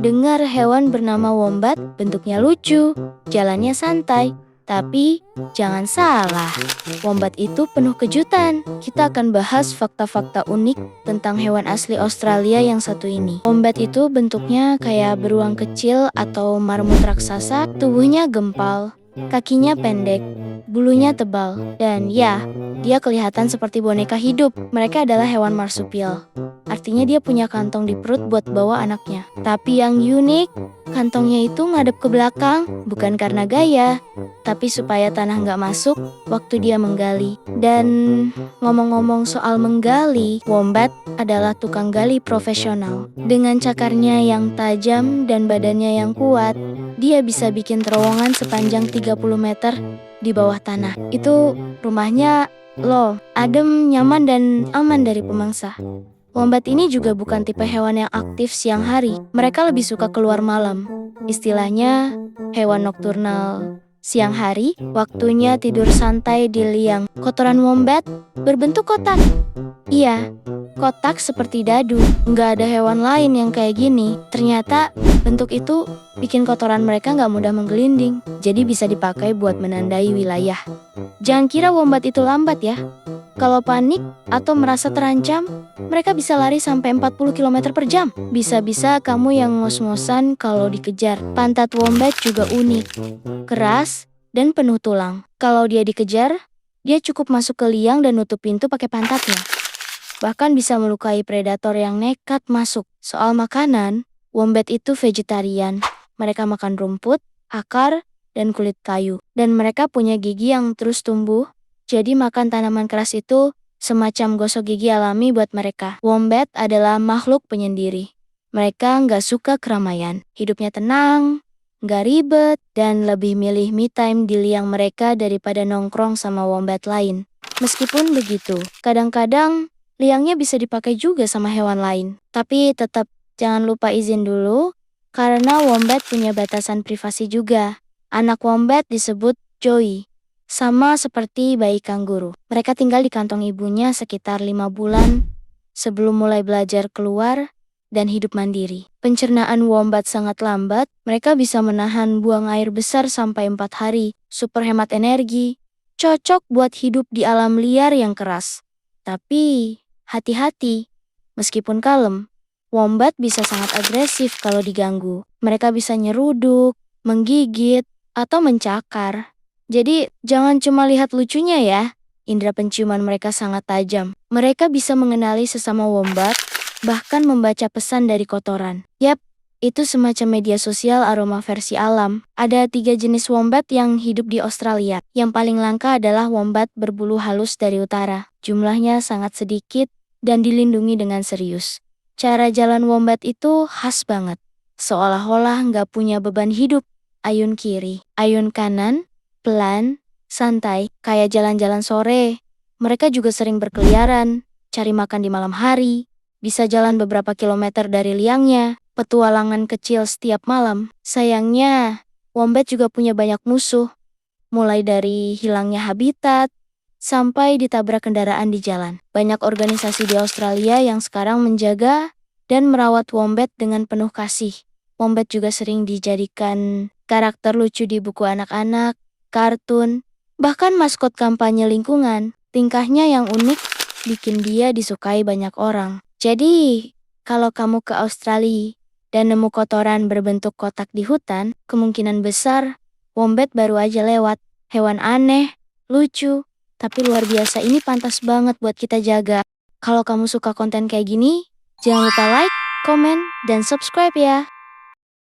dengar hewan bernama wombat bentuknya lucu, jalannya santai. Tapi jangan salah, wombat itu penuh kejutan. Kita akan bahas fakta-fakta unik tentang hewan asli Australia yang satu ini. Wombat itu bentuknya kayak beruang kecil atau marmut raksasa, tubuhnya gempal, kakinya pendek, bulunya tebal, dan ya, dia kelihatan seperti boneka hidup. Mereka adalah hewan marsupial. Artinya dia punya kantong di perut buat bawa anaknya. Tapi yang unik, kantongnya itu ngadep ke belakang, bukan karena gaya, tapi supaya tanah nggak masuk waktu dia menggali. Dan ngomong-ngomong soal menggali, wombat adalah tukang gali profesional. Dengan cakarnya yang tajam dan badannya yang kuat, dia bisa bikin terowongan sepanjang 30 meter di bawah tanah. Itu rumahnya loh, adem, nyaman, dan aman dari pemangsa. Wombat ini juga bukan tipe hewan yang aktif siang hari. Mereka lebih suka keluar malam. Istilahnya hewan nokturnal. Siang hari, waktunya tidur santai di liang. Kotoran wombat berbentuk kotak. Iya, kotak seperti dadu. Nggak ada hewan lain yang kayak gini. Ternyata bentuk itu bikin kotoran mereka nggak mudah menggelinding. Jadi bisa dipakai buat menandai wilayah. Jangan kira wombat itu lambat ya. Kalau panik atau merasa terancam, mereka bisa lari sampai 40 km per jam. Bisa-bisa kamu yang ngos-ngosan kalau dikejar. Pantat wombat juga unik, keras, dan penuh tulang. Kalau dia dikejar, dia cukup masuk ke liang dan nutup pintu pakai pantatnya. Bahkan bisa melukai predator yang nekat masuk. Soal makanan, wombat itu vegetarian. Mereka makan rumput, akar, dan kulit kayu. Dan mereka punya gigi yang terus tumbuh. Jadi makan tanaman keras itu semacam gosok gigi alami buat mereka. Wombat adalah makhluk penyendiri. Mereka nggak suka keramaian. Hidupnya tenang, nggak ribet, dan lebih milih me time di liang mereka daripada nongkrong sama wombat lain. Meskipun begitu, kadang-kadang liangnya bisa dipakai juga sama hewan lain. Tapi tetap jangan lupa izin dulu, karena wombat punya batasan privasi juga. Anak wombat disebut joey. Sama seperti bayi kanguru. Mereka tinggal di kantong ibunya sekitar 5 bulan sebelum mulai belajar keluar dan hidup mandiri. Pencernaan wombat sangat lambat, mereka bisa menahan buang air besar sampai 4 hari. Super hemat energi, cocok buat hidup di alam liar yang keras. Tapi hati-hati, meskipun kalem, wombat bisa sangat agresif kalau diganggu. Mereka bisa nyeruduk, menggigit, atau mencakar. Jadi, jangan cuma lihat lucunya ya. Indera penciuman mereka sangat tajam. Mereka bisa mengenali sesama wombat, bahkan membaca pesan dari kotoran. Yap, itu semacam media sosial aroma versi alam. Ada 3 jenis wombat yang hidup di Australia. Yang paling langka adalah wombat berbulu halus dari utara. Jumlahnya sangat sedikit dan dilindungi dengan serius. Cara jalan wombat itu khas banget. Seolah-olah nggak punya beban hidup. Ayun kiri, ayun kanan, pelan, santai, kayak jalan-jalan sore. Mereka juga sering berkeliaran, cari makan di malam hari, bisa jalan beberapa kilometer dari liangnya, petualangan kecil setiap malam. Sayangnya, wombat juga punya banyak musuh, mulai dari hilangnya habitat, sampai ditabrak kendaraan di jalan. Banyak organisasi di Australia yang sekarang menjaga dan merawat wombat dengan penuh kasih. Wombat juga sering dijadikan karakter lucu di buku anak-anak, kartun, bahkan maskot kampanye lingkungan. Tingkahnya yang unik bikin dia disukai banyak orang. Jadi, kalau kamu ke Australia dan nemu kotoran berbentuk kotak di hutan, kemungkinan besar wombat baru aja lewat. Hewan aneh, lucu, tapi luar biasa ini pantas banget buat kita jaga. Kalau kamu suka konten kayak gini, jangan lupa like, komen, dan subscribe ya.